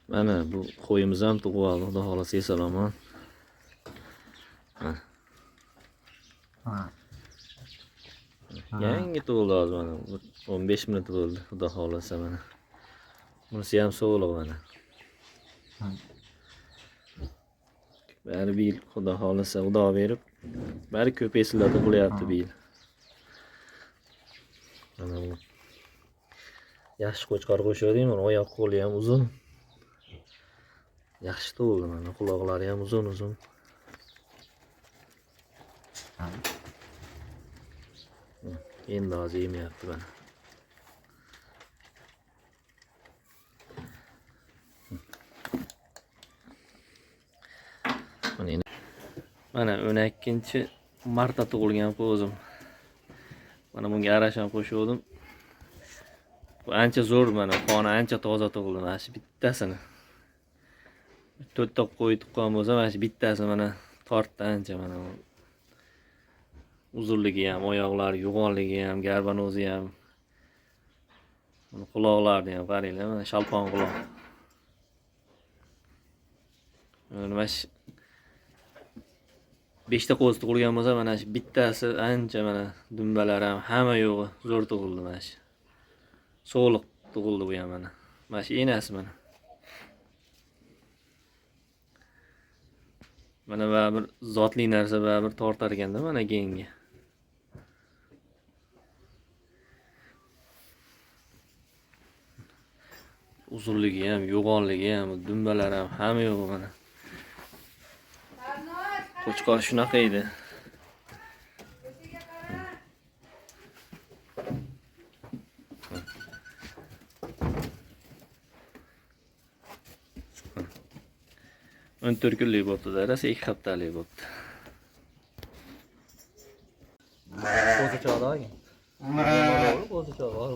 Mana bu qo'yimiz ham tug'ib oldi, xudo xolasa esalomon. Yangi tug'ildi hozir mana 15 minut bo'ldi, xudo xolasa mana. Bunisi ham so'g'liq mana. Bari bir yil xudo xolasa xudo berib, bari ko'p eslarda bo'lyapti bir yil. Mana bu yaxshi qo'chqor qo'shayotgan, mana oyoq qo'li ham uzun. Yaxshi tug'ildi mana, quloqlari ham uzun-uzun. Endi hozir yemayapti mana. Mana 12-marta tug'ilgan qo'zim. Mana bunga arash ham qo'shgandim. Bu ancha zo'r mana, qoni ancha toza tug'ildi mana shu bittasini. 4 ta qo'y tuqqan bo'lsa, mana shu bittasi mana tortdi ancha mana. Uzunligi ham, oyoqlari, yo'g'onligi ham, garbanozi ham. Mana quloqlarini ham qaranglar, mana shalpon quloq. Mana 5 ta qo'z tug'ilgan bo'lsa, mana shu bittasi ancha mana dumbalar ham hamma yo'g'i zo'r tug'ildi mana shu. So'liq tug'ildi bu ham mana. Mana shu enasi mana. Mana bir zotli narsa bir tortar ekanda mana genga. Uzunligi ham, yo'g'onligi ham, dumbalar ham hamma yo'g'i mana. Qo'chqor shunaqa edi. Ön 4 kunlik bo'pti, darasi 2 haftalik bo'pti. Qo'zichoqdagi. Qo'zichoq bor.